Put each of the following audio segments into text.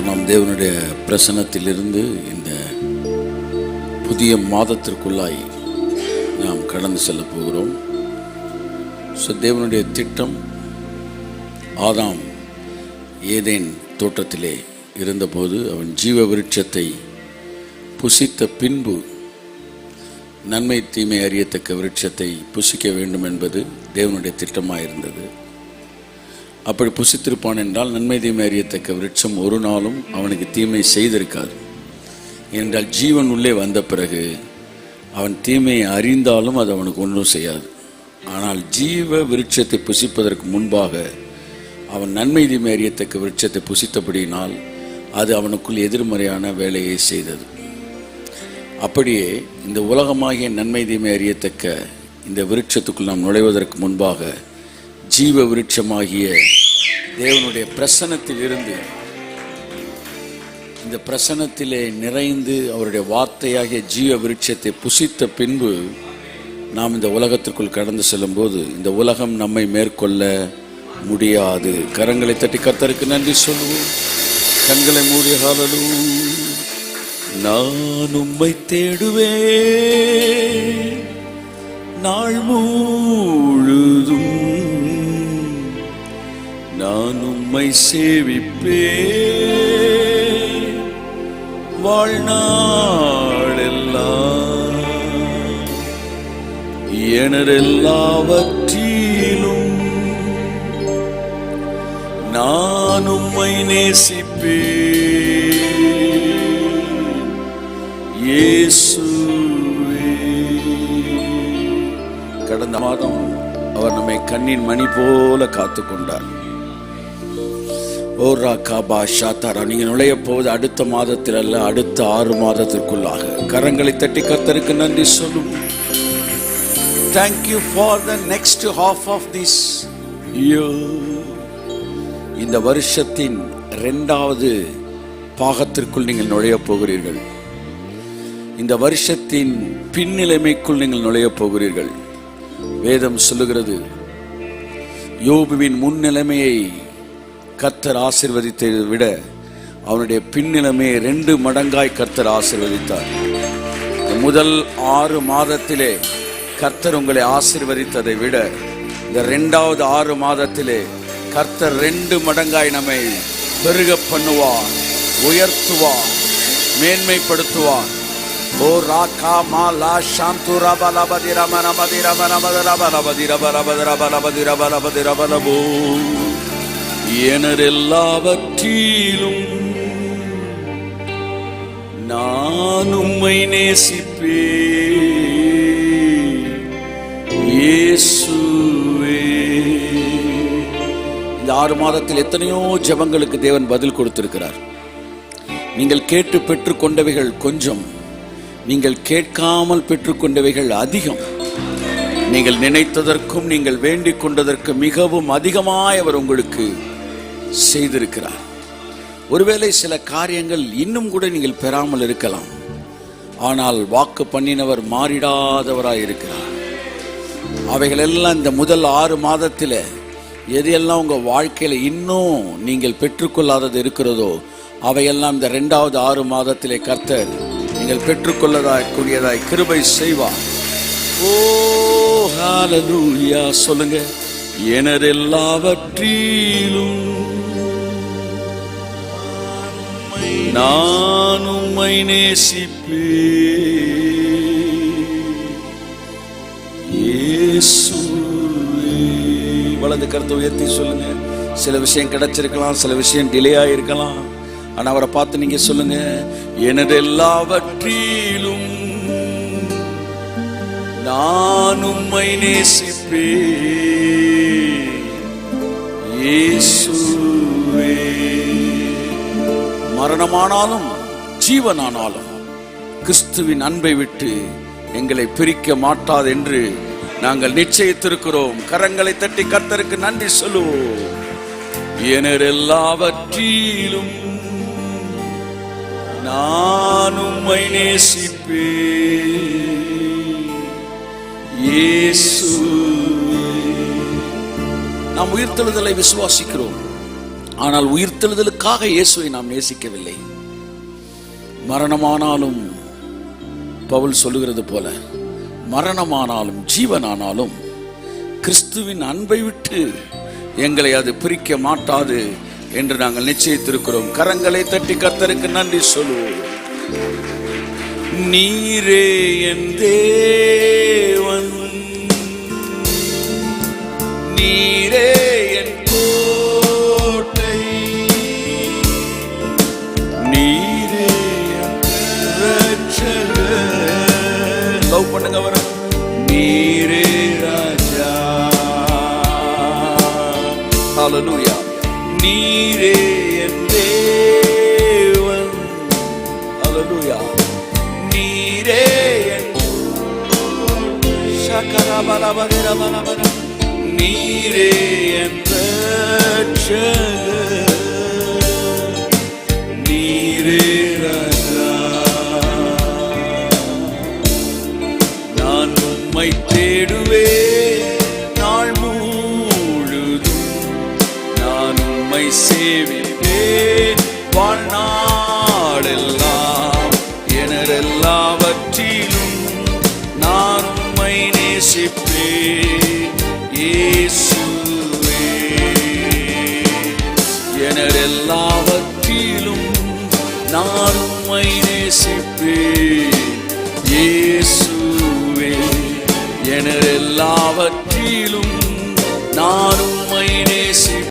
நாம் தேவனுடைய பிரசன்னத்திலிருந்து இந்த புதிய மாதத்திற்குள்ளாய் நாம் கடந்து செல்ல போகிறோம். தேவனுடைய திட்டம், ஆதாம் ஏதேன் தோட்டத்திலே இருந்தபோது அவன் ஜீவ விருட்சத்தை புசித்த பின்பு நன்மை தீமை அறியத்தக்க விருட்சத்தை புசிக்க வேண்டும் என்பது தேவனுடைய திட்டமாக இருந்தது. அப்படி புசித்திருப்பான் என்றால் நன்மை தீமை அறியத்தக்க விருட்சம் ஒரு நாளும் அவனுக்கு தீமை செய்திருக்காது. என்றால் ஜீவன் உள்ளே வந்த பிறகு அவன் தீமையை அறிந்தாலும் அது அவனுக்கு ஒன்றும் செய்யாது. ஆனால் ஜீவ விருட்சத்தை புசிப்பதற்கு முன்பாக அவன் நன்மை தீமை அறியத்தக்க விருட்சத்தை புசித்தபடியினால் அது அவனுக்குள் எதிர்மறையான வேலையை செய்தது. அப்படியே இந்த உலகமாகிய நன்மை தீமை அறியத்தக்க இந்த விருட்சத்துக்குள் நாம் நுழைவதற்கு முன்பாக ஜீவ விருட்சமாகிய தேவனுடைய பிரசன்னத்தில் இருந்து இந்த பிரசன்னத்திலே நிறைந்து அவருடைய வார்த்தையாகிய ஜீவ விருட்சத்தை புசித்த பின்பு நாம் இந்த உலகத்திற்குள் கடந்து செல்லும் போது இந்த உலகம் நம்மை மேற்கொள்ள முடியாது. கரங்களை தட்டி கர்த்தருக்கு நன்றி சொல்லுவோம். கண்களை மூடிய ஹல்லேலூயா. நான் உம்மை தேடுவேன் நாள் முழுதும், நான் உம்மை சேவிப்பேன் வாழ்நாளெல்லாம். எனதெல்லாவற்றிலும் நான் உம்மை நேசிப்பேன் இயேசுவே. கடந்த மாதம் அவர் நம்மை கண்ணின் மணி போல காத்து கொண்டார். நீங்க நுழைய போவது அடுத்த மாதத்தில் அல்ல, அடுத்த 6 மாதத்திற்குள்ளாக. கரங்களை தட்டி கர்த்தருக்கு நன்றி சொல்லும். Thank you for the next half of this year. இந்த வருஷத்தின் 2வது பாகத்திற்குள் நீங்கள் நுழைய போகிறீர்கள். இந்த வருஷத்தின் பின்னிலைமைக்குள் நீங்கள் நுழைய போகிறீர்கள். வேதம் சொல்லுகிறது, யோபுவின் முன்னிலைமையை கர்த்தர் ஆசீர்வதித்ததை விட அவனுடைய பின்னிலைமையை 2 மடங்காய் கர்த்தர் ஆசீர்வதித்தார். முதல் 6 மாதத்திலே கர்த்தர் உங்களை ஆசீர்வதித்ததை விட இந்த 2வது 6 மாதத்திலே கர்த்தர் 2 மடங்காய் நம்மை பெருக பண்ணுவார், உயர்த்துவார், மேன்மைப்படுத்துவார். ஓ ராகா மாலா சாந்துரா பலபதி ரமண மதி ரமண மதரபலபதி ரபலபதி ரபலபதி ரபலபோ. எனதெல்லாவற்றிலும் நான் உம்மை நேசிப்பேன் இயேசுவே. இந்த 6 மாதத்தில் எத்தனையோ ஜெபங்களுக்கு தேவன் பதில் கொடுத்திருக்கிறார். நீங்கள் கேட்டு பெற்றுக்கொண்டவைகள் கொஞ்சம், நீங்கள் கேட்காமல் பெற்றுக்கொண்டவைகள் அதிகம். நீங்கள் நினைத்ததற்கும் நீங்கள் வேண்டிக் கொண்டதற்கு மிகவும் அதிகமாய் அவர் உங்களுக்கு செய்திருக்கிறார். ஒருவேளை சில காரியங்கள் இன்னும் கூட நீங்கள் பெறாமல் இருக்கலாம். ஆனால் வாக்கு பண்ணினவர் மாறிடாதவராய் இருக்கிறார். அவைகளெல்லாம் இந்த முதல் 6 மாதத்தில் எதையெல்லாம் உங்கள் வாழ்க்கையில் இன்னும் நீங்கள் பெற்றுக்கொள்ளாதது இருக்கிறதோ அவையெல்லாம் இந்த 2வது 6 மாதத்திலே கர்த்தர் நீங்கள் பெற்றுக்கொள்ளக்கூடியதாய் கிருபை செய்வார். ஓ ஹல்லேலூயா சொல்லுங்க. எனதெல்லாவற்றிலும் நான் உம்மை நேசிப்பேன் இயேசுவே. வலது கரத்தை உயர்த்தி சொல்லுங்க. சில விஷயம் கிடைச்சிருக்கலாம், சில விஷயம் டிலே ஆயிருக்கலாம். ஆனா அவரை பார்த்து நீங்க சொல்லுங்க, எனதெல்லாவற்றிலும் நான் உம்மை நேசிப்பேன் இயேசுவே. மரணமானாலும் ஜீவனானாலும் கிறிஸ்துவின் அன்பை விட்டு எங்களை பிரிக்க மாட்டாது என்று நாங்கள் நிச்சயித்திருக்கிறோம். கரங்களை தட்டி கர்த்தருக்கு நன்றி சொல்லுவோம். எனதெல்லாவற்றிலும் நான் உம்மை நேசிப்பேன் இயேசுவே. நாம் உயிர்த்தெழுதலை விசுவாசிக்கிறோம். ஆனால் உயிர்த்தெழுதலுக்காக இயேசுவை நாம் நேசிக்கவில்லை. மரணமானாலும் பவுல் சொல்லுகிறது போல, மரணமானாலும் ஜீவனானாலும் கிறிஸ்துவின் அன்பை விட்டு எங்களை அது பிரிக்க மாட்டாது என்று நாங்கள் நிச்சயித்திருக்கிறோம். கரங்களை தட்டி கர்த்தருக்கு நன்றி சொல்லுவோம். நீரே என் தேவன், நீரே என் கோட்டை, நீரே என் ரட்சகர். லவ் பண்ணுங்க வர. நீரே ராஜா. ஹல்லேலூயா. நீரே என் தேவன். ஹல்லேலூயா. நீரே என் ஷகரபலபரபலபர. நீரே என் ரட்சகர், நீரே ராஜா. நான் உம்மை தேடுவேன் நாள் முழுதும், நான் உம்மை சேவிப்பேன் வாழ்நாளெல்லாம். எனதெல்லாவற்றிலும் நான் உம்மை நேசிப்பேன் இயேசுவே. எனதெல்லாவற்றிலும் நான் உம்மை நேசிப்பேன் இயேசுவே. எனதெல்லாவற்றிலும் நான் உம்மை நேசிப்பேன்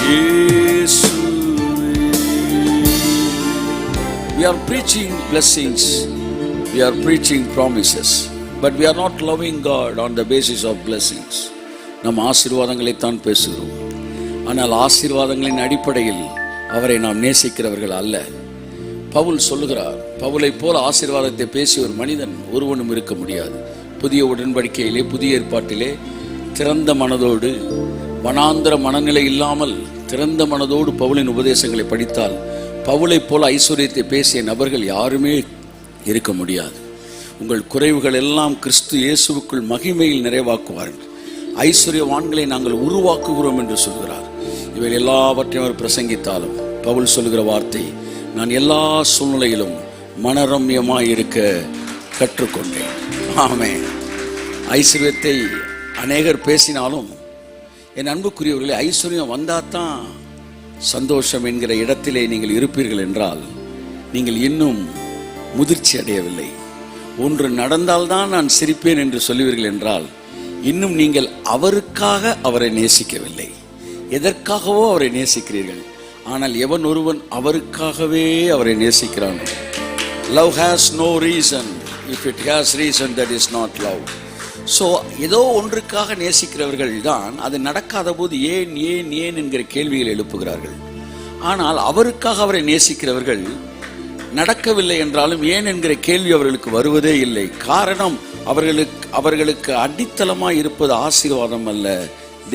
இயேசுவே. We are preaching blessings, we are preaching promises, but we are not loving God on the basis of blessings. நம் ஆசீர்வாதங்களைத்தான் பேசுகிறோம், ஆனால் ஆசீர்வாதங்களின் அடிப்படையில் அவரை நாம் நேசிக்கிறவர்கள் அல்ல. பவுல் சொல்லுகிறார், பவுலை போல ஆசீர்வாதத்தை பேசிய ஒரு மனிதன் ஒருவனும் இருக்க முடியாது. புதிய உடன்படிக்கையிலே, புதிய ஏற்பாட்டிலே திறந்த மனதோடு, வனாந்தர மனநிலை இல்லாமல் திறந்த மனதோடு பவுலின் உபதேசங்களை படித்தால் பவுலை போல ஐஸ்வர்யத்தை பேசிய நபர்கள் யாருமே இருக்க முடியாது. உங்கள் குறைவுகள் எல்லாம் கிறிஸ்து இயேசுவுக்குள் மகிமையில் நிறைவாக்குவார்கள். ஐஸ்வர்யவான்களை நாங்கள் உருவாக்குகிறோம் என்று சொல்கிறார். இவை எல்லாவற்றையும் அவர் பிரசங்கித்தாலும் பவுல் சொல்லுகிற வார்த்தை, நான் எல்லா சூழ்நிலையிலும் மனரம்யமாய் இருக்க கற்றுக்கொண்டேன். ஆமென். ஐஸ்வர்யத்தை அநேகர் பேசினாலும் என் அன்புக்குரியவர்களே, ஐஸ்வர்யம் வந்தாதான் சந்தோஷம் என்கிற இடத்திலே நீங்கள் இருப்பீர்கள் என்றால் நீங்கள் இன்னும் முதிர்ச்சி அடையவில்லை. ஒன்று நடந்தால்தான் நான் சிரிப்பேன் என்று சொல்லுவீர்கள் என்றால் இன்னும் நீங்கள் அவருக்காக அவரை நேசிக்கவில்லை. எதற்காகவோ அவரை நேசிக்கிறீர்கள், ஆனால் எவன் ஒருவன் அவருக்காகவே அவரை நேசிக்கிறான். Love has no reason. If it has reason, that is not love. So ஏதோ ஒன்றுக்காக நேசிக்கிறவர்கள் தான் அது நடக்காத போது ஏன் ஏன் ஏன் என்கிற கேள்விகளை எழுப்புகிறார்கள். ஆனால் அவருக்காக அவரை நேசிக்கிறவர்கள் நடக்கவில்லை என்றாலும் ஏன் என்கிற கேள்வி அவர்களுக்கு வருவதே இல்லை. காரணம், அவர்களுக்கு அடித்தளமாய் இருப்பது ஆசீர்வாதம் அல்ல,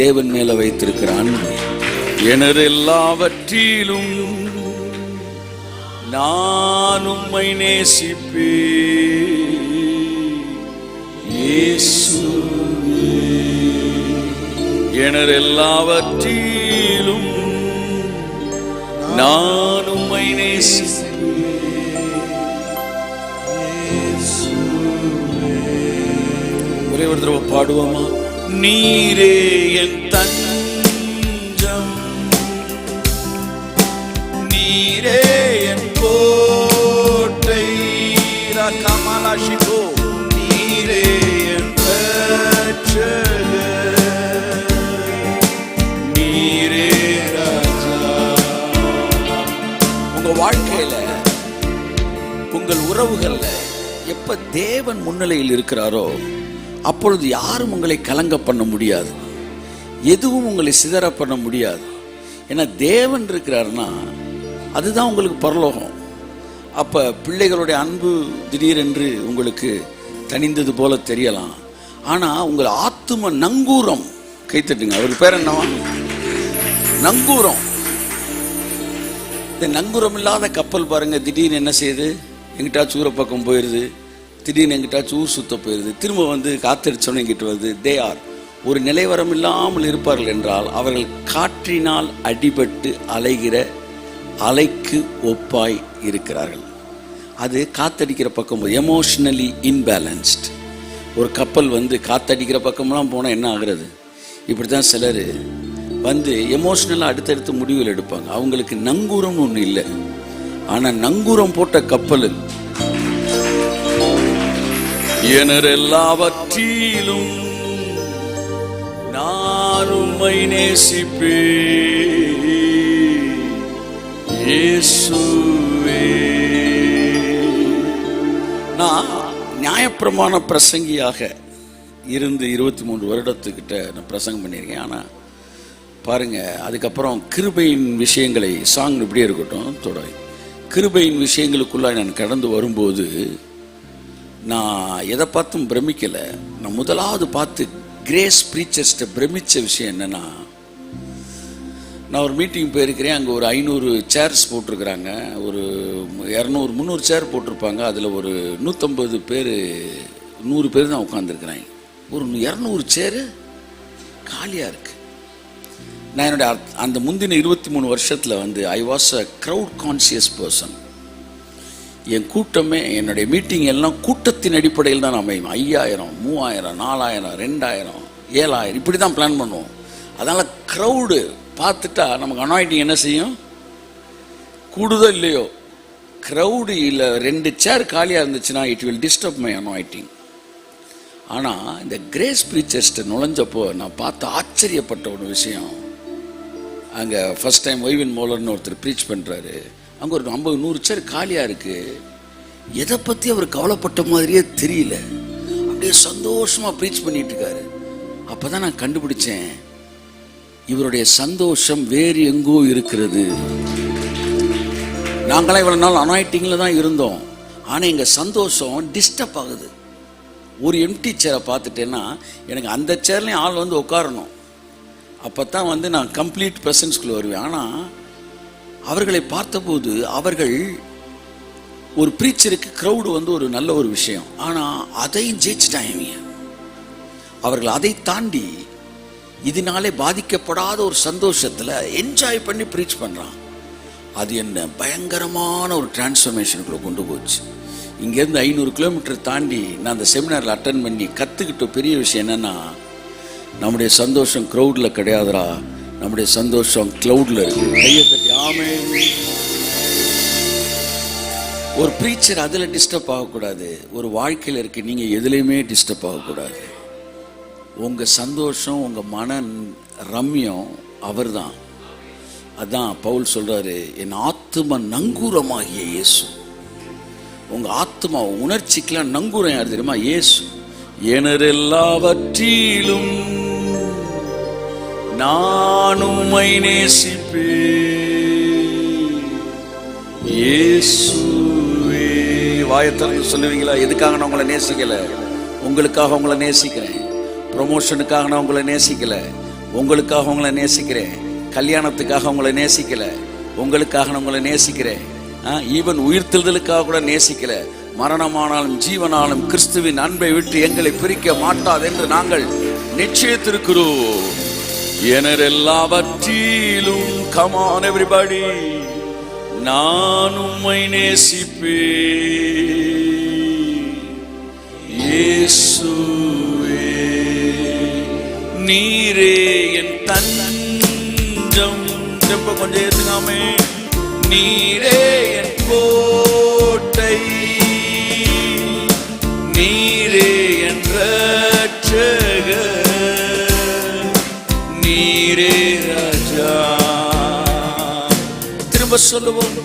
தேவன் மேல வைத்திருக்கிற அன்பு. எனது எல்லாவற்றிலும் நான் உம்மை நேசிப்பேன் இயேசுவே. எனது எல்லாவற்றிலும் நான் உம்மை நேசிப்பேன். ஒரே ஒரு தடவை பாடுவோமா? நீரே என் தஞ்சம், நீரே என் கோட்டை, ரகமலஷிபோ, நீரே என் ரட்சகர், நீரே ராஜா. உங்க வாழ்க்கையில, உங்கள் உறவுகள்ல எப்ப தேவன் முன்னிலையில் இருக்கிறாரோ அப்பொழுது யாரும் உங்களை கலங்க பண்ண முடியாது, எதுவும் உங்களை சிதற பண்ண முடியாது. ஏன்னா தேவன் இருக்கிறாருன்னா அதுதான் உங்களுக்கு பரலோகம். அப்போ பிள்ளைகளுடைய அன்பு திடீரென்று உங்களுக்கு தனிந்தது போல தெரியலாம், ஆனால் உங்கள் ஆத்தும நங்கூரம், கைத்தட்டுங்க, அவர் பேர் என்னவா? நங்கூரம். இந்த நங்கூரம் இல்லாத கப்பல் பாருங்க, திடீர்னு என்ன செய்யுது, எங்கிட்டாச்சும் ஊரை பக்கம் போயிடுது, திடீர்னு எங்கிட்டாச்சும் ஊர் சுத்த போயிடுது, திரும்ப வந்து காத்தடிச்சோன்னு எங்கிட்ட வருது. தே ஆர் ஒரு நிலைவரம் இல்லாமல் இருப்பார்கள் என்றால் அவர்கள் காற்றினால் அடிபட்டு அலைகிற அலைக்கு ஒப்பாய் இருக்கிறார்கள். அது காத்தடிக்கிற பக்கம் எமோஷ்னலி இன்பேலன்ஸ்ட். ஒரு கப்பல் காத்தடிக்கிற பக்கம்லாம் போனால் என்ன ஆகுறது? இப்படி தான் சிலர் எமோஷ்னலாக அடுத்தடுத்து முடிவுகள் எடுப்பாங்க. அவங்களுக்கு நங்கூரம்னு ஒன்று இல்லை. ஆனால் நங்கூரம் போட்ட கப்பல் எல்லாவற்றிலும் நான் உம்மை நேசிப்பேன் இயேசுவே. நான் நியாயப்பிரமாண பிரசங்கியாக இருந்து 23 வருடத்துக்கிட்ட நான் பிரசங்கம் பண்ணியிருக்கேன். ஆனால் பாருங்கள், அதுக்கப்புறம் கிருபையின் விஷயங்களை சாங் இப்படியே இருக்கட்டும் தொடர் கிருபையின் விஷயங்களுக்குள்ளாக நான் கடந்து வரும்போது நான் எதை பார்த்தும் பிரமிக்கலை. நான் முதலாவது பார்த்து கிரேஸ் ப்ரீச்சர்ஸ்ட்டை பிரமித்த விஷயம் என்னென்னா, நான் ஒரு மீட்டிங் போயிருக்கிறேன். அங்கே ஒரு 500 சேர்ஸ் போட்டிருக்கிறாங்க. ஒரு 200-300 சேர் போட்டிருப்பாங்க. அதில் ஒரு 150 பேர் 100 பேர் தான் உட்காந்துருக்குறாங்க. ஒரு 200 சேரு காலியாக இருக்குது. நான் என்னுடைய அந்த முந்தின 23 வருஷத்தில் I was a crowd conscious person. என் கூட்டமே, என்னுடைய மீட்டிங் எல்லாம் கூட்டத்தின் அடிப்படையில் தான் அமையும். 5000, 3000, 4000, 2000, 7000 இப்படி தான் பிளான் பண்ணுவோம். அதனால் க்ரௌடு பார்த்துட்டா நமக்கு அனாயிட்டிங் என்ன செய்யும்? கூடுதோ இல்லையோ, க்ரௌடு இல்லை 2 சேர் காலியாக இருந்துச்சுன்னா இட் வில் டிஸ்டர்ப் மை அனாயிட்டிங். ஆனால் இந்த கிரேஸ் ப்ரீச்சர்ஸ்ட்டை நுழைஞ்சப்போ நான் பார்த்து ஆச்சரியப்பட்ட ஒரு விஷயம். அங்கே ஃபஸ்ட் டைம் ஒய்வின் மோலர்னு ஒருத்தர் ப்ரீச் பண்ணுறாரு. அங்கே ஒரு 50-100 சேர் காலியாக இருக்குது. எதை பற்றி அவர் கவலைப்பட்ட மாதிரியே தெரியல. அப்படியே சந்தோஷமாக ப்ரீச் பண்ணிட்டு இருக்காரு. அப்போ தான் நான் கண்டுபிடிச்சேன், இவருடைய சந்தோஷம் வேறு எங்கோ இருக்கிறது. நாங்களாம் இவ்வளோ நாள் அனாயிட்டிங்கில் தான் இருந்தோம். ஆனால் எங்கள் சந்தோஷம் டிஸ்டர்ப் ஆகுது. ஒரு எம்டி சேரை பார்த்துட்டேன்னா எனக்கு அந்த சேர்லேயும் ஆள் உட்காரணும். அப்போ தான் நான் கம்ப்ளீட் ப்ரெசன்ஸ்குள்ளே வருவேன். ஆனால் அவர்களை பார்த்தபோது அவர்கள் ஒரு ப்ரீச்சருக்கு க்ரௌடு ஒரு நல்ல ஒரு விஷயம். ஆனால் அதையும் ஜெயிச்சிட்டாங்க. அவர்கள் அதை தாண்டி இதனாலே பாதிக்கப்படாத ஒரு சந்தோஷத்தில் என்ஜாய் பண்ணி ப்ரீச் பண்ணுறான். அது என்ன பயங்கரமான ஒரு டிரான்ஸ்ஃபர்மேஷனுக்குள்ளே கொண்டு போச்சு. இங்கேருந்து 500 கிலோமீட்டர் தாண்டி நான் அந்த செமினாரில் அட்டன் பண்ணி கற்றுக்கிட்ட பெரிய விஷயம் என்னென்னா, நம்முடைய சந்தோஷம் க்ரௌடில் கிடையாதுரா, நம்முடைய சந்தோஷம் க்ளவுடில் இருக்கு. கையை தட்டி ஆமே. ஒரு ப்ரீச்சர் அதில் டிஸ்டர்ப் ஆகக்கூடாது. ஒரு வாழ்க்கையில் இருக்கு, நீங்கள் எதுலேயுமே டிஸ்டர்ப் ஆகக்கூடாது. உங்கள் சந்தோஷம், உங்கள் மன ரம்யம் அவர் தான். அதான் பவுல் சொல்கிறாரு, என் ஆத்தும நங்கூரமாகிய இயேசு. உங்கள் ஆத்மா உணர்ச்சிக்கெல்லாம் நங்கூரம் யார் தெரியுமா? இயேசு. எனரெல்லாவற்றிலும் நான் உம்மை நேசிப்பேன் இயேசுவே. வாயத்திறந்து சொல்லுவீங்களா? எதுக்காக நான் உங்களை நேசிக்கலை? உங்களுக்காக உங்களை நேசிக்கிறேன். ப்ரொமோஷனுக்காக நான் உங்களை நேசிக்கலை, உங்களுக்காக உங்களை நேசிக்கிறேன். கல்யாணத்துக்காக உங்களை நேசிக்கலை, உங்களுக்காக நான் உங்களை நேசிக்கிறேன். ஈவன் உயிர்த்தெழுதலுக்காக கூட நேசிக்கலை. மரணமானாலும் ஜீவனாலும் கிறிஸ்துவின் அன்பை விட்டு எங்களை பிரிக்க மாட்டாது என்று நாங்கள் நிச்சயித்திருக்கிறோம். எனரெல்லாவற்றிலும் come on everybody, நான் உம்மை நேசிப்பேன் இயேசுவே. நீரே என் தஞ்சம். கொஞ்சம் ஏத்துக்காமே. நீரே என் கோட்டை, நீரே என் ரட்சகர், நீரே ராஜா. திரும்ப சொல்லுவோம்.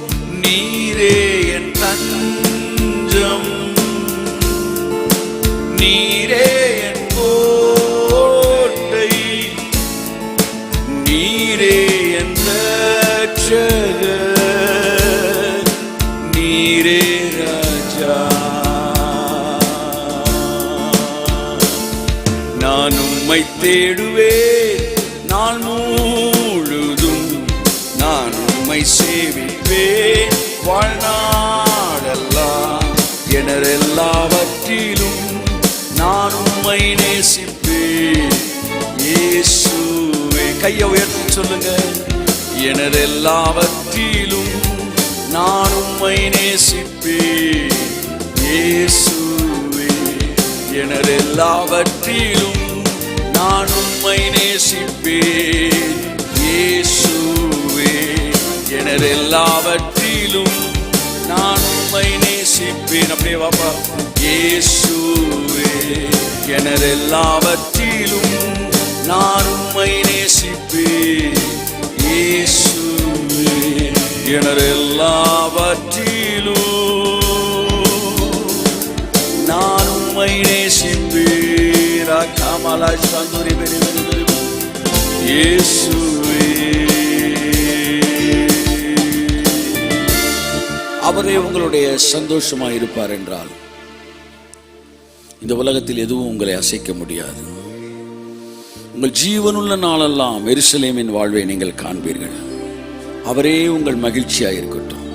நீரே என் தஞ்சம், நீரே என் கோட்டை, நீரே என் ரட்சகர், நீரே ராஜா. நான் உம்மை தேடுவேன் நாள் முழுதும், நான் உம்மை சேவிப்பேன் வாழ்நாளெல்லாம். எனரெல்லாவற்றிலும் நான் உம்மை நேசிப்பேன் கையை உயர்த்தி சொல்லுங்க. எனது எல்லாவற்றிலும் நான் உம்மை நேசிப்பேன் இயேசுவே. எனது எல்லாவற்றிலும் நான் உம்மை நேசிப்பேன் இயேசுவே. எனது எல்லாவற்றிலும் நான் உம்மை நேசிப்பேன். அப்படியே வாப்பா. இயேசுவே எனது எல்லாவற்றிலும் நான் உம்மை நேசிப்பேன் இயேசுவே. எனது எல்லாவற்றிலும் நான் உம்மை நேசிப்பேன். கமலா சந்துரி இயேசுவே. அவரே உங்களுடைய சந்தோஷமாக இருப்பார் என்றால் இந்த உலகத்தில் எதுவும் உங்களை அசைக்க முடியாது. உங்கள் ஜீவனுள்ள நாளெல்லாம் எருசலேமின் வாழ்வை நீங்கள் காண்பீர்கள். அவரே உங்கள் மகிழ்ச்சியாக இருக்கட்டும்,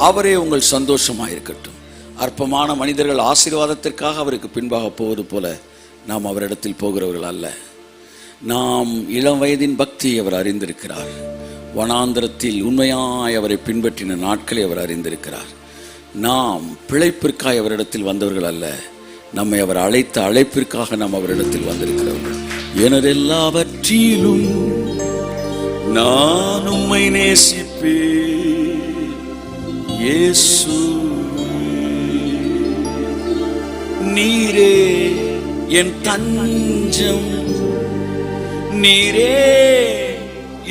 அவரே உங்கள் சந்தோஷமாக இருக்கட்டும். அற்பமான மனிதர்கள் ஆசீர்வாதத்திற்காக அவருக்கு பின்பாக போவது போல நாம் அவரிடத்தில் போகிறவர்கள் அல்ல. நாம் இளம் வயதின் பக்தியை அவர் அறிந்திருக்கிறார். வனாந்திரத்தில் உண்மையாய் அவரை பின்பற்றின நாட்களை அவர் அறிந்திருக்கிறார். நாம் பிழைப்பிற்காய் அவரிடத்தில் வந்தவர்கள் அல்ல, நம்மை அவர் அழைத்த அழைப்பிற்காக நாம் அவரிடத்தில் வந்திருக்கிறவர்கள். எனது எல்லாவற்றிலும் நான் உம்மை நேசிப்பேன் இயேசு. நீரே என் தஞ்சம், நீரே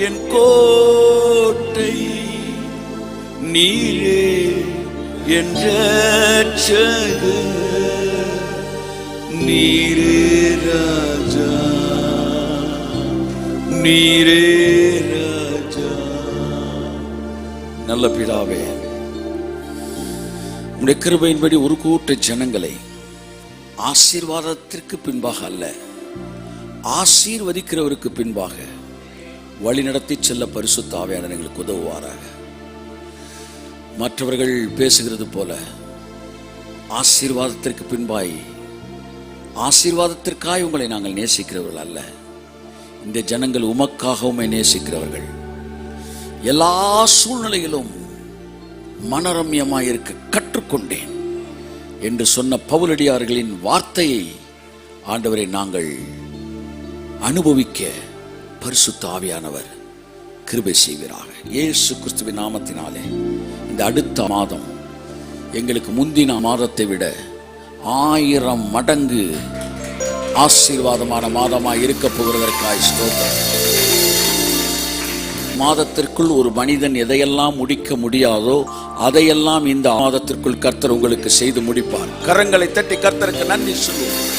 என் கோட்டை, நீரே என் ரட்சகர், நீரே ராஜா, நீரே ராஜா. நல்ல பிதாவே, உம்முடைய கிருபையின்படி ஒரு கூட்ட ஜனங்களை ஆசீர்வாதத்திற்கு பின்பாக அல்ல, ஆசீர்வதிக்கிறவருக்கு பின்பாக வழிநடத்தி செல்ல பரிசுத்த ஆவியானவர் எங்களுக்கு உதவுவாராக. மற்றவர்கள் பேசுகிறது போல ஆசீர்வாதத்திற்கு பின்பாய் ஆசீர்வாதத்திற்காய் உங்களை நாங்கள் நேசிக்கிறவர்கள் அல்ல. இந்த ஜனங்கள் உமக்காக உம்மை நேசிக்கிறவர்கள். எல்லா சூழ்நிலையிலும் மனரம்யமாய் இருக்க கற்றுக்கொண்டேன் என்று சொன்ன பவுலடியார்களின் வார்த்தையை ஆண்டவரை நாங்கள் அனுபவிக்க பரிசுத்த ஆவியானவர் கிருபை செய்வீராக. இயேசு கிறிஸ்துவின் நாமத்தினாலே இந்த அடுத்த மாதம் எங்களுக்கு முந்தின மாதத்தை விட 1000 மடங்கு ஆசீர்வாதமான மாதமாய் இருக்க போகிறதற்காய் ஸ்தோத்திரம். மாதத்திற்குள் ஒரு மனிதன் எதையெல்லாம் முடிக்க முடியாதோ அதையெல்லாம் இந்த மாதத்திற்குள் கர்த்தர் உங்களுக்கு செய்து முடிப்பார். கரங்களை தட்டி கர்த்தருக்கு நன்றி சொல்லுவோம்.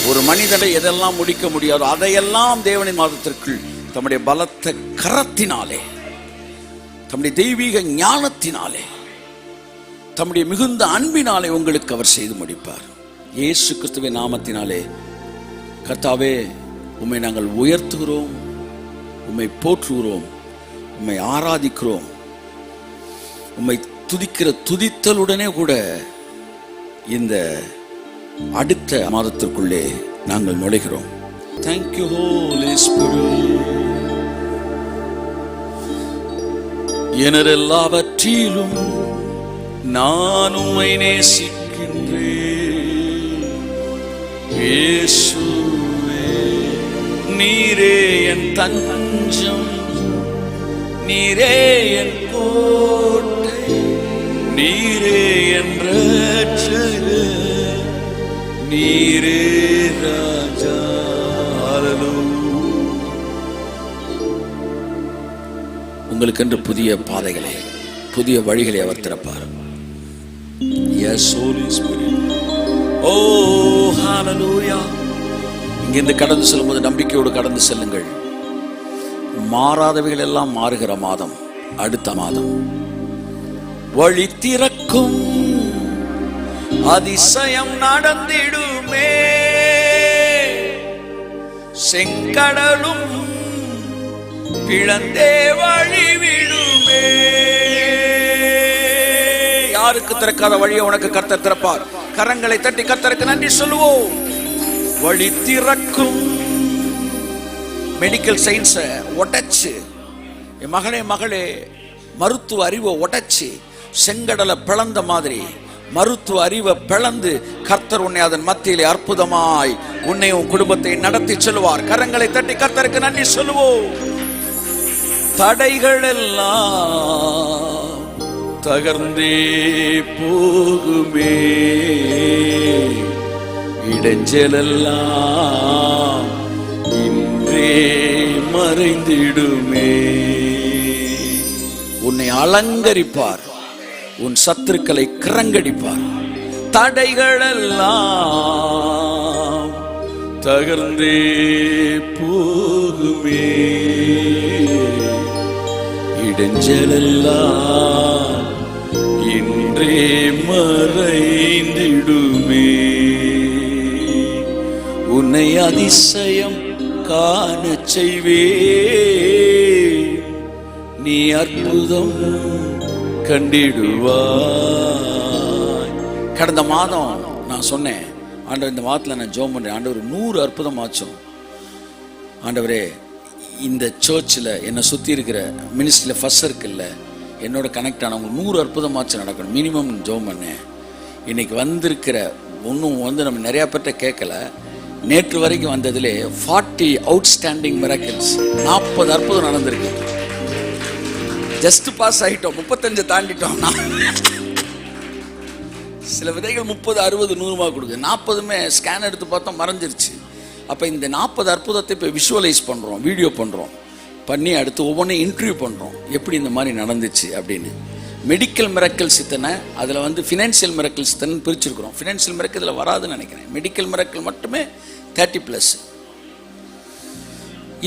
ஒரு மனிதனை எதெல்லாம் முடிக்க முடியாதோ அதையெல்லாம் தேவனின் மாதத்திற்குள் தம்முடைய பலத்த கரத்தினாலே, தம்முடைய தெய்வீக ஞானத்தினாலே, தம்முடைய மிகுந்த அன்பினாலே உங்களுக்கு அவர் செய்து முடிப்பார். இயேசு கிறிஸ்துவின் நாமத்தினாலே கர்த்தாவே, உம்மை நாங்கள் உயர்த்துகிறோம், உம்மை போற்றுகிறோம், உம்மை ஆராதிக்கிறோம். உம்மை துதிக்கிற துதித்தலுடனே கூட இந்த அடுத்த மாதத்திற்குள்ளே நாங்கள் நுழைகிறோம். Thank you Holy Spirit. எனது எல்லாவற்றிலும் நான் உம்மை நேசிக்கின்றேன் இயேசுவே. நீரே என் தஞ்சம், நீரே என் கோட்டை, நீரே என் ரட்சகர், நீரே ராஜா. உங்களுக்கென்று புதிய பாதைகளை, புதிய வழிகளை அவர் திறப்பார். Yes, Holy Spirit. Oh, hallelujah. இங்கிருந்து கடந்து செல்லும்போது நம்பிக்கையோடு கடந்து செல்லுங்கள். மாறாதவைகள் எல்லாம் மாறுகிற மாதம் அடுத்த மாதம். வழி திறக்கும் அதிசயம் நடந்திடுமே, செங்கடலும் பிளந்தே வழிவிடுமே. யாருக்கு திறக்காத வழியை உனக்கு கர்த்தர் திறப்பார். கரங்களை தட்டி கர்த்தருக்கு நன்றி சொல்லுவோம். வழி திறக்கும் மெடிக்கல் சயின்ஸை உடைச்சு, என் மகளே மருத்துவ அறிவை உடைச்சு செங்கடலை பிளந்த மாதிரி மருத்துவ அறிவை பிளந்து கர்த்தர் உன்னை அதன் மத்தியிலே அற்புதமாய் உன்னை உன் குடும்பத்தை நடத்தி செல்வார். கரங்களை தட்டி கர்த்தருக்கு நன்றி சொல்லுவோம். தடைகள் எல்லாம் தகர்ந்தே போகுமே, இடைஞ்சலெல்லாம் இன்றே மறைந்திடுமே. உன்னை அலங்கரிப்பார், உன் சத்துருக்களை கிரங்கடிப்பார். தடைகள் எல்லாம் தகர்ந்தே போகுமே, இடைஞ்சலெல்லாம் இன்றே மறைந்திடுமே. உன்னை அதிசயம் காண செய்வே, நீ அற்புதம் கண்டிடுவாய். கடந்த மாதம் நான் சொன்னேன், ஆண்டவர் இந்த மாதத்தில் நான் ஜெபம் பண்றேன், ஆண்டவர் 100 அற்புதம் ஆச்சும். ஆண்டவரே, இந்த சர்ச்சில் என்னை சுற்றி இருக்கிற மினிஸ்ட்ரியில் ஃபர்ஸ்ட் சர்க்கிளில் என்னோட கனெக்ட் ஆனவங்க 100 அற்புதமாச்சு நடக்கணும் மினிமம் ஜெபம் பண்ணேன். இன்னைக்கு வந்திருக்கிற ஒன்றும் நம்ம நிறையா பேர்ட்ட கேட்கல. நேற்று வரைக்கும் வந்ததுலே 40 அவுட்ஸ்டாண்டிங் மிராக்கிள்ஸ், 40 அற்புதம் நடந்திருக்கு. ஜஸ்ட் பாஸ் ஆகிட்டோம், 35 தாண்டிட்டோம்னா. சில விதைகள் 30, 60, 100 கொடுக்குது. 40மே ஸ்கேன் எடுத்து பார்த்தோம் மறைஞ்சிருச்சு. அப்போ இந்த 40 அற்புதத்தை இப்போ விஷுவலைஸ் பண்ணுறோம், வீடியோ பண்ணுறோம், பண்ணி அடுத்து ஒவ்வொன்றையும் இன்டர்வியூ பண்ணுறோம், எப்படி இந்த மாதிரி நடந்துச்சு அப்படின்னு. மெடிக்கல் மிராக்கிள்ஸ் இத்தனை, அதில் ஃபினான்ஷியல் மிராக்கிள்ஸ் இத்தனை பிரிச்சிருக்கிறோம். ஃபினான்ஷியல் மிராக்கிள் இதில் வராதுன்னு நினைக்கிறேன். மெடிக்கல் மிராக்கிள் மட்டுமே 30+.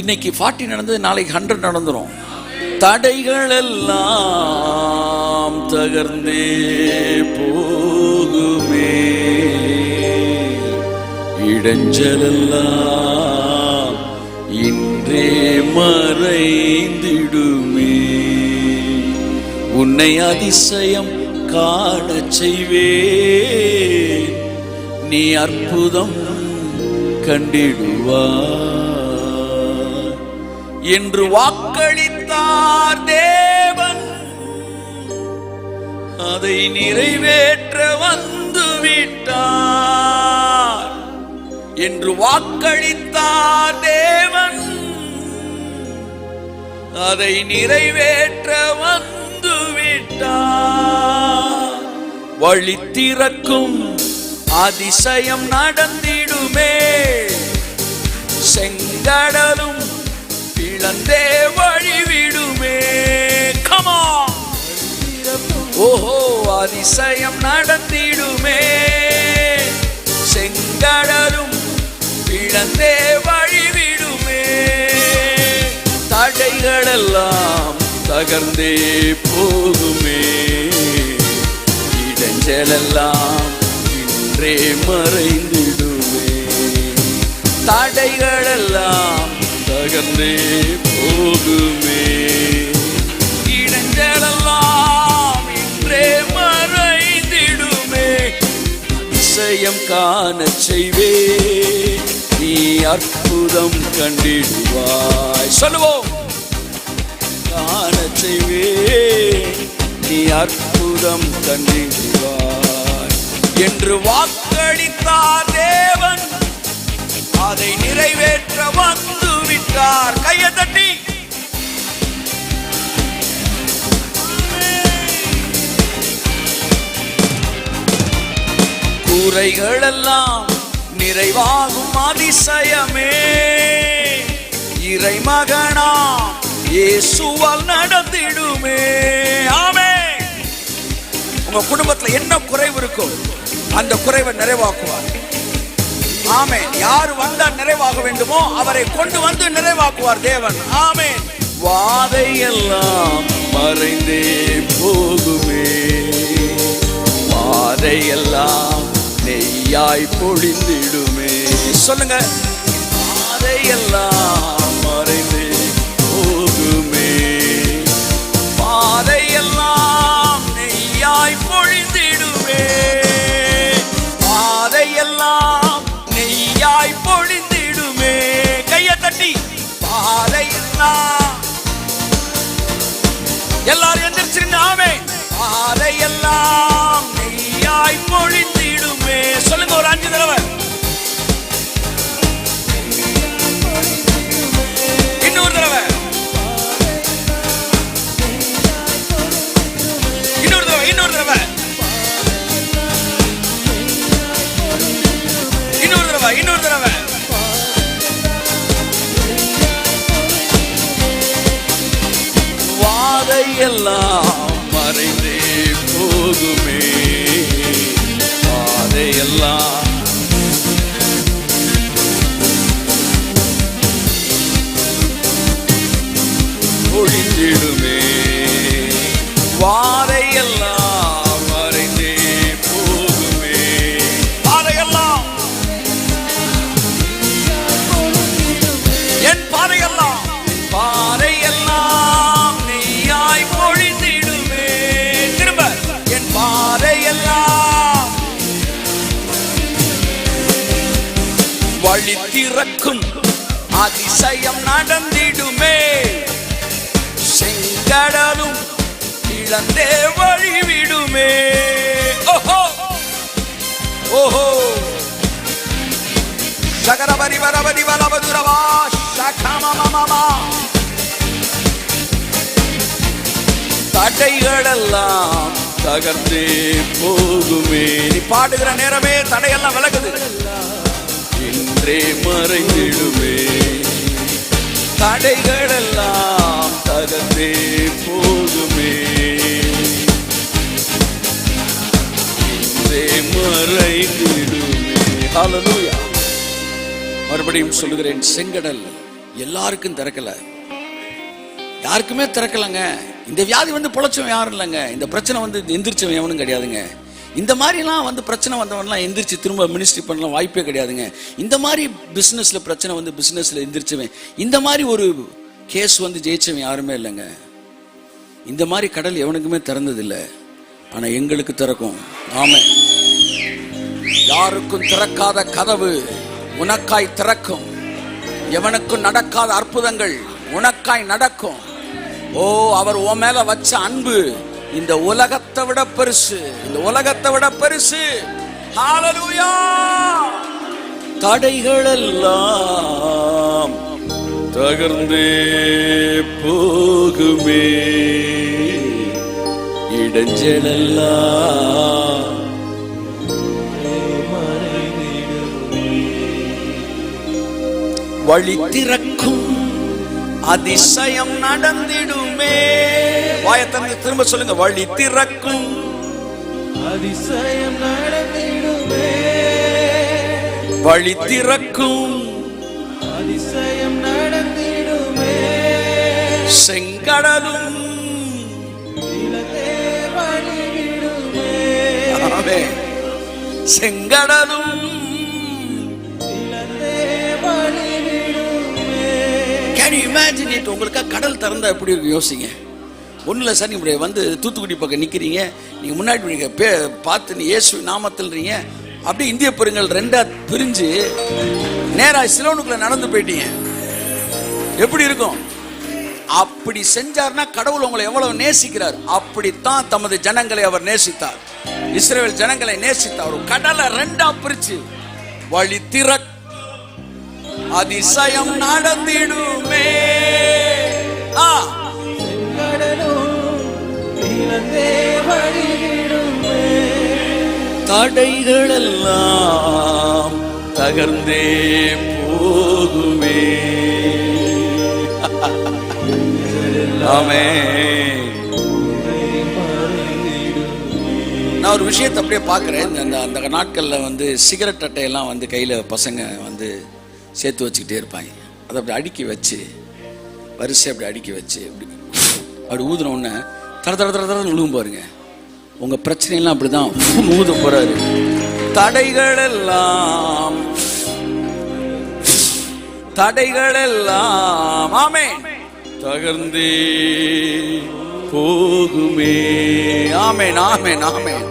இன்னைக்கு 40 நடந்தது, நாளைக்கு 100 நடந்துடும். தடைகள் எல்லாம் தகர்ந்தே போகுமே, இடைஞ்சலெல்லாம் இன்றே மறைந்திடுமே. உன்னை அதிசயம் காண செய்வே, நீ அற்புதம் கண்டிடுவார் என்று வாக்களித்தார் தேவன். அதை நிறைவேற்ற வந்து விட்டார் என்று வாக்களித்தார் தேவன். அதை நிறைவேற்ற வந்து விட்டார். வழி திறக்கும் அதிசயம் நடந்திடுமே, செங்கடலும் பிளந்தே வழிவிடுமே. Come on. ஓஹோ, அதிசயம் நடந்திடுமே, செங்கடலும் பிளந்தே வழிவிடுமே. தடைகளெல்லாம் தகர்ந்தே போகுமே, இடைஞ்சலெல்லாம் இன்றே மறைந்திடுமே. தடைகளெல்லாம் தகர்ந்தே போகுமே, இடைஞ்சலெல்லாம் இன்றே மறைந்திடுமே. அதிசயம் காண செய்வே, நீ அற்புதம் கண்டிடுவாய். சொல்லுவோம். காண செய்வே, நீ அற்புதம் கண்டிடுவாய் என்று வாக்களித்தார் தேவன். அதை நிறைவேற்ற வந்து விட்டார். கையை தட்டி குறைகள் எல்லாம் நிறைவாகும் அதிசயமே, இறைமகனா இயேசுவால் நடந்திடுமே. ஆமென். உங்க குடும்பத்தில் என்ன குறைவு இருக்கும், அந்த குறைவை நிறைவாக்குவார். ஆமென். யார் வந்தால் நிறைவாக வேண்டுமோ அவரை கொண்டு வந்து நிறைவாக்குவார் தேவன். ஆமென். வாதையெல்லாம் மறைந்தே போகுமே, வாதையெல்லாம் நெய்யாய் பொழிந்திடுமே. சொல்லுங்க. வாதையெல்லாம் மறைந்தே போகுமே, வாதையெல்லாம் நெய்யாய் பொழிந்திடுமே. வாதையெல்லாம் நெய்யாய் பொழிந்திடுமே. கையை தட்டி எல்லாரும் எந்திரிச்சிருங்க. ஆமென். பாதையெல்லாம் நெய்யாய் பொழிந்திடுமே. சொல்லுங்க ஒரு 5 தடவை. இன்னொரு தடவை. இன்னொரு தடவை. இன்னொரு தடவை. இன்னொரு தடவை. இன்னொரு தடவை. வாதையெல்லாம் மறைந்தே போகுமே. வாதையெல்லாம் ஒழிந்திடுமே. வாதையெல்லாம் மறைந்தே போகுமே. பாதையெல்லாம் என் பாதையெல்லாம் பாதையெல்லாம் நெய்யாய் பொழிந்திடுமே. திரும்ப என் பாதையெல்லாம் வழி திறக்கும் அதிசயம் நடந்திடுமே. செங்கடலும் இழந்தே வழிவிடுமே. ஓஹோ ஓஹோ சகரபரி வரபரி வலபதுரவா சகமமமமா. தடைகளெல்லாம் தகர்ந்தே போகுமே. நீ பாடுகிற நேரமே தடையெல்லாம் விலகுது. இன்றே மறைந்திடுமே. தடைகளெல்லாம் தகர்ந்தே போகுமே. இன்றே மறைந்திடுமே. ஹல்லேலூயா. மறுபடியும் சொல்லுகிறேன், செங்கடல் எல்லாருக்கும் திறக்கல, யாருக்குமே திறக்கலங்க. இந்த வியாதி வந்து பொழைச்சவன் யாரும் இல்லைங்க. இந்த பிரச்சனை வந்து எந்திரிச்சவன் எவனும் கிடையாதுங்க. இந்த மாதிரிலாம் வந்து பிரச்சனை வந்தவன்லாம் எந்திரிச்சு திரும்ப மினிஸ்ட்ரி பண்ணலாம் வாய்ப்பே கிடையாதுங்க. இந்த மாதிரி பிஸ்னஸ்ல பிரச்சனை வந்து பிஸ்னஸ்ல எந்திரிச்சவன், இந்த மாதிரி ஒரு கேஸ் வந்து ஜெயிச்சவன் யாருமே இல்லைங்க. இந்த மாதிரி கடல் எவனுக்குமே திறந்ததில்லை. ஆனா எங்களுக்கு திறக்கும். ஆமென். யாருக்கும் திறக்காத கதவு உனக்காய் திறக்கும். எவனுக்கும் நடக்காத அற்புதங்கள் உனக்காய் நடக்கும். ஓ, அவர் உன் மேல வச்ச அன்பு இந்த உலகத்தை விட பெருசு. இந்த உலகத்தை விட பெருசு. ஹல்லேலூயா. தடைகள் எல்லாம் தகர்ந்தே போகுமே. இடைஞ்சல் எல்லாம் வழி திறக்கும் அதிசயம் நடந்திடுமே. வாயத்தனை திரும்ப சொல்லுங்க. வழி திறக்கும் அதிசயம் நடந்திடுமே. வழி திறக்கும் அதிசயம் நடந்திடுமே. செங்கடலும் வழிவிடுமே. ஆமென். செங்கடலும் இமேஜின் இட். உங்களுக்கு கடல் திறந்தா எப்படி இருக்கு யோசிங்க. ஒன்றும் இல்லை சார், நீங்க வந்து தூத்துக்குடி பக்கம் நிற்கிறீங்க, நீங்கள் முன்னாடி பார்த்து நீ இயேசு நாமத்தில்றீங்க, அப்படியே இந்திய பெருங்கல் 2ஆ பிரிஞ்சு நேராக சிலோனுக்குள்ள நடந்து போயிட்டீங்க. எப்படி இருக்கும்? அப்படி செஞ்சார்னா கடவுள் உங்களை எவ்வளவு நேசிக்கிறார். அப்படித்தான் தமது ஜனங்களை அவர் நேசித்தார். இஸ்ரவேல் ஜனங்களை நேசித்தார். கடலை 2ஆ பிரிச்சு வழி திறக்க அதிசயம் நடந்திடுமே. தடைகள் எல்லாம் தகர்ந்தே போகுமே. ஆமென். நான் ஒரு விஷயத்தை அப்படியே பார்க்குறேன். அந்த நாட்களில் வந்து சிகரெட் அட்டையெல்லாம் வந்து கையில் பசங்க வந்து சேர்த்து வச்சுக்கிட்டே இருப்பாங்க. அதை அப்படி அடுக்கி வச்சு வரிசை அப்படி அடுக்கி வச்சு அப்படி ஊதுன உடனே தர தர தர தர விழுவும் பாருங்க. உங்க பிரச்சனையெல்லாம் அப்படிதான் ஊத போறாரு. தடைகள் எல்லாம் ஆமென் தகர்ந்தே போகுமே. ஆமென் ஆமென் ஆமென்.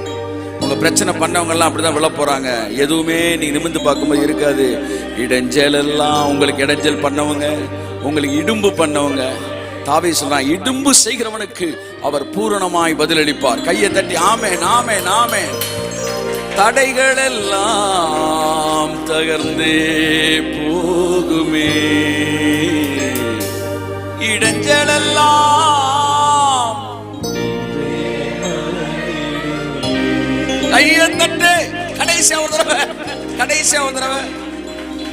உங்க பிரச்சனை பண்ணவங்க எல்லாம் அப்படிதான் விழ போறாங்க. எதுவுமே நீங்க நிமிர்ந்து பார்க்கும்போது இருக்காது. இடைஞ்சல் எல்லாம் உங்களுக்கு இடைஞ்சல் பண்ணவங்க, உங்களுக்கு இடும்பு பண்ணவங்க, தாவீது சொல்றான், இடும்பு செய்கிறவனுக்கு அவர் பூரணமாய் பதிலளிப்பார். கையை தட்டி ஆமென் ஆமென் ஆமென். தடைகள் எல்லாம் தகர்ந்தே போகுமே, இடைஞ்சல் எல்லாம் கையை தட்டு. கடைசியா ஒரு தடவை.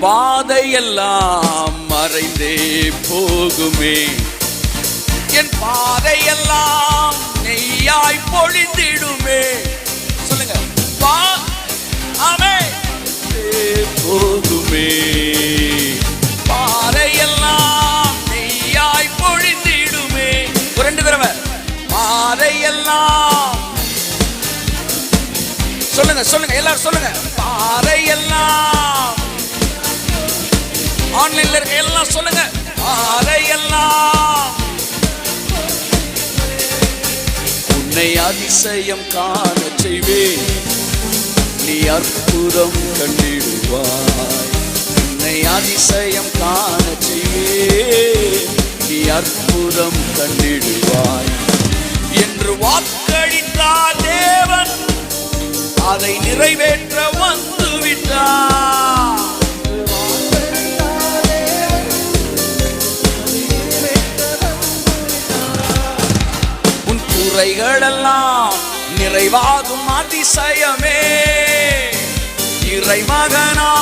பாதையெல்லாம் மறைந்தே போகுமே, என் பாதையெல்லாம் நெய்யாய் பொழிந்திடுமே. சொல்லுங்க, ஆமென். போகுமே, பாதையெல்லாம் நெய்யாய் பொழிந்திடுமே. ஒரு 2 தடவை. பாதையெல்லாம் சொல்லுங்க எல்லாரும் சொல்லுங்க. பாதையெல்லாம் ஆன்லைன்ல இருக்க எல்லாம் சொல்லுங்க. பாதையெல்லாம் உன்னை அதிசயம் காண செய்வேன், நீ அற்புதம் கண்டிடுவாய். உன்னை அதிசயம் காண செய்வேன், நீ அற்புதம் கண்டிடுவாய் என்று வாக்களித்தார் தேவன், அதை நிறைவேற்ற வந்து விட்டார். உன் குறைகளெல்லாம் நிறைவாகும் அதிசயமே, இறைமகனா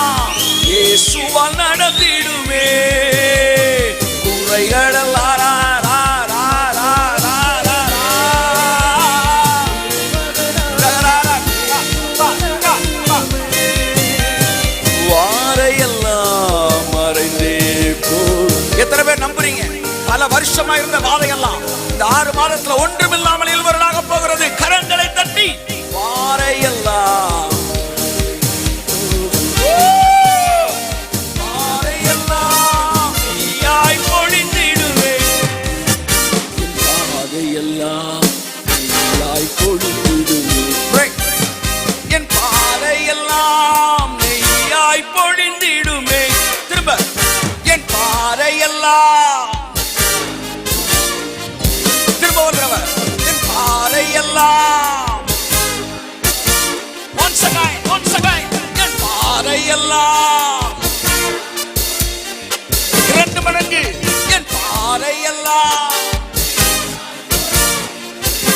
இயேசுவால் நடந்திடுமே. குறைகளெல்லாம் எத்தனை பேர் நம்புறீங்க? பல வருஷமா இருந்த வாதையெல்லாம் இந்த 6 மாதத்துல ஒன்றுமில்லாமல் இல்வரனாக போகிறது. கரங்களை தட்டி வாரையெல்லாம் நீயாய் பொழிந்திடுவே, பாதையெல்லாம் நீயாய் பொழிந்திடுவே, என் பாதையெல்லாம் நீயாய் பொழிந்திடுமே. திரும்ப, என் பாதையெல்லாம் திரும்ப ஒரு தடவை. என் பாதையெல்லாம் once again என் பாதையெல்லாம் 2 மடங்கு. என் பாதையெல்லாம்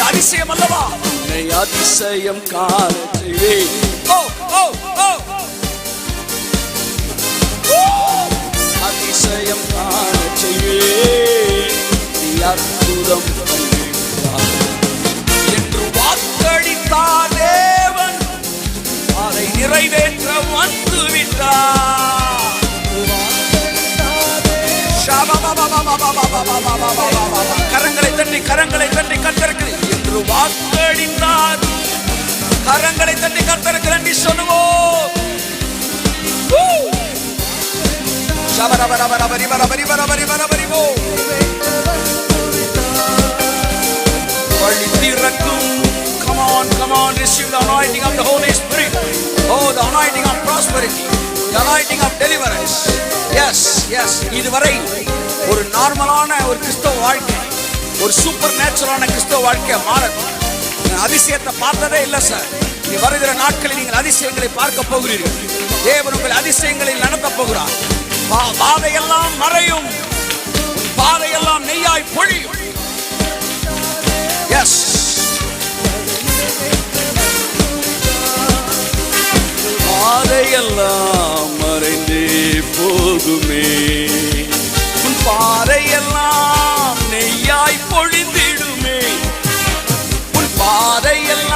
அதிசயம் அல்லவா? உன்னை அதிசயம் காண செய்வேன். அதிசயம் காண செய்வேன், நீ அற்புதம் கண்டிடுவாய் என்று வாக்களித்தார் தேவன், அதை நிறைவேற்ற வந்து விட்டார். கரங்களை தட்டி கர்த்தருக்கு என்று வாக்களித்தார். கரங்களை தட்டி கர்த்தருக்கு நன்றி சொல்லுவோம். Come on, receive the anointing of the Holy Spirit. Oh, the anointing of prosperity, the anointing of deliverance. Yes. இதுவரை ஒரு நார்மலான ஒரு கிறிஸ்தவ வாழ்க்கை, ஒரு சூப்பர் நேச்சுரலான கிறிஸ்தவ வாழ்க்கையை மாறுது. அதிசயத்தை பார்த்ததே இல்லை சார். நீ வருகிற நாட்களில் நீங்கள் அதிசயங்களை பார்க்க போகிறீர்கள். தேவன் உங்கள் அதிசயங்களில் நடத்த போகிறார். பாதையெல்லாம் மறையும், பாதையெல்லாம் நெய்யாய் பொழியும். எஸ், பாதையெல்லாம் மறைந்தே போகுமே, உன் பாதையெல்லாம் நெய்யாய் பொழிந்திடுமே. உன் பாதையெல்லாம்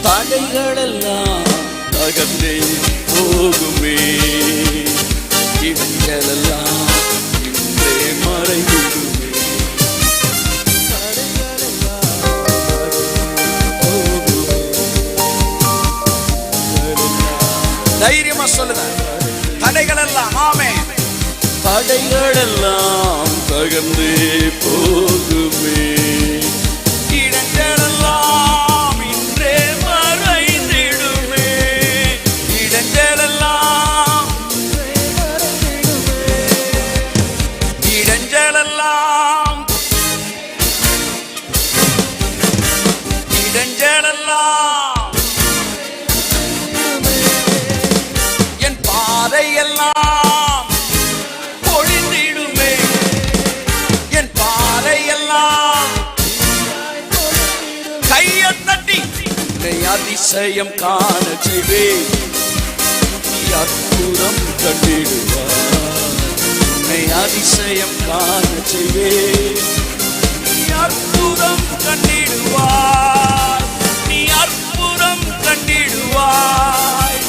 தடைகளெல்லாம் தகர்ந்தே போகுமே, இவைகளெல்லாம் இன்றே மறைந்துடுமே. தைரியமா சொல்லுங்க, தடைகளெல்லாம் ஆமென், தடைகளெல்லாம் தகர்ந்தே போகுமே, இடங்களெல்லாம் இன்றே மறைந்திடுமே. பாதைகளெல்லாம் என் பாதையெல்லாம் பொழிந்திடுமே. என் பாதையெல்லாம் கையை தட்டி உன்னை அதிசயம் காண செய்வேன். நீ அற்புதம் கண்டிடுவாய். உன்னை அதிசயம் காண செய்வேன். நீ அற்புதம் கண்டிடுவாய். நீ அற்புதம் கண்டிடுவாய்.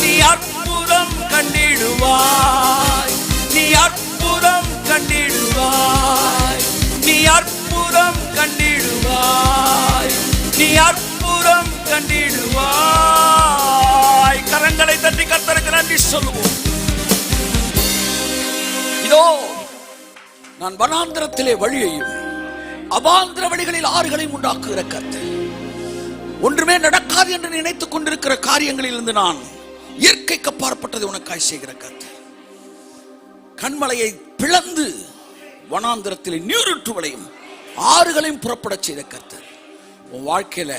நீ அற்புதம் கண்டிடுவாய். நீ அற்புதம் கண்டிடுவாய். நீ அற்புதம் கண்டிடுவாய். நீ அற்புதம் கண்டிடுவாய். கரங்களை தட்டி கர்த்தருக்கு நன்றி சொல்லுவோம். இதோ நான் வனாந்திரத்திலே வழியையும் அவாந்திர வழிகளில் ஆறுகளையும் உண்டாக்குகிற கர்த்தர். ஒன்றுமே நடக்காது என்று நினைத்துக் கொண்டிருக்கிற காரியங்களில் இருந்து நான் இயற்கைக்கு அப்பாற்பட்டதை உனக்காய் செய்கிற கர்த்தர். கண்மலையை பிளந்து வனாந்திரத்திலே நீரூற்றுகளையும் ஆறுகளையும் புறப்பட செய்த கர்த்தர். உன் வாழ்க்கையில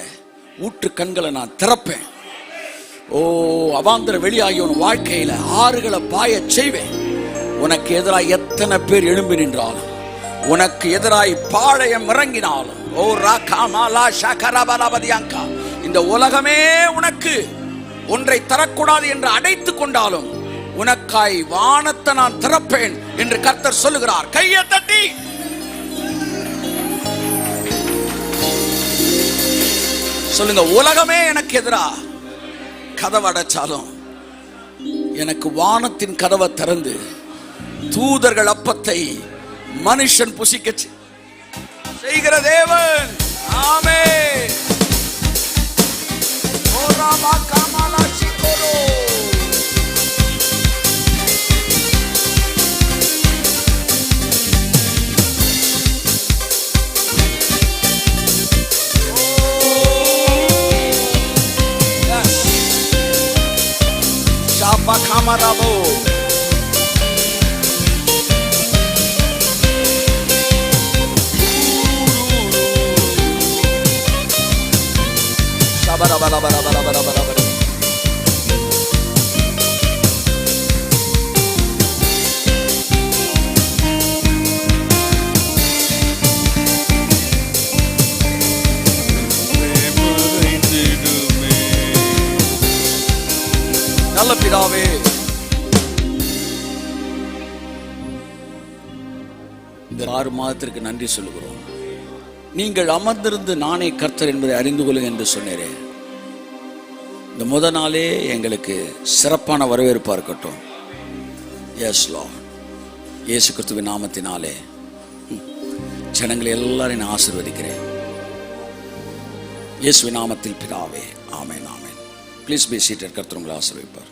ஊற்று கண்களை நான் திறப்பேன். ஓ, அவாந்திர வெளியாகிய உன் வாழ்க்கையில ஆறுகளை பாய செய்வேன். உனக்கு எதிராய் எத்தனை பேர் எழும்பி நின்றாலும், உனக்கு எதிராய் பாளையம் இறங்கினாலும், ஓ ராகாமாலா ஷகரபலபதியாங்கா, இந்த உலகமே உனக்கு ஒன்றை தரக்கூடாது என்று அடைத்துக் கொண்டாலும் உனக்காய் வானத்தை நான் திறப்பேன் என்று கர்த்தர் சொல்லுகிறார். கையை தட்டி சொல்லுங்க, உலகமே எனக்கு எதிரா கதவை அடைச்சாலும் எனக்கு வானத்தின் கதவை திறந்து தூதர்கள் அப்பத்தை மனுஷன் புசிக்க செய்கிற தேவன். ஆமென். ஓராமா காமாலா சிக்கோரோ. ஷாபா காமராபோ. நல்ல பிதாவே, இந்த 6 மாதத்திற்கு நன்றி சொல்லுகிறோம். நீங்கள் அமர்ந்திருந்து நானே கர்த்தர் என்பதை அறிந்து கொள்ளுங்க என்று சொன்னீரே. இந்த முதல் நாளே எங்களுக்கு சிறப்பான வரவேற்பா இருக்கட்டும். Yes Lord. இயேசு கிறிஸ்துவின் நாமத்தினாலே ஜனங்களை எல்லாரையும் நான் ஆசீர்வதிக்கிறேன். இயேசுவின் நாமத்தில் பிதாவே. ஆமென், ஆமென். Please be seated. கர்த்தர் உங்களை ஆசீர்வதிப்பார்.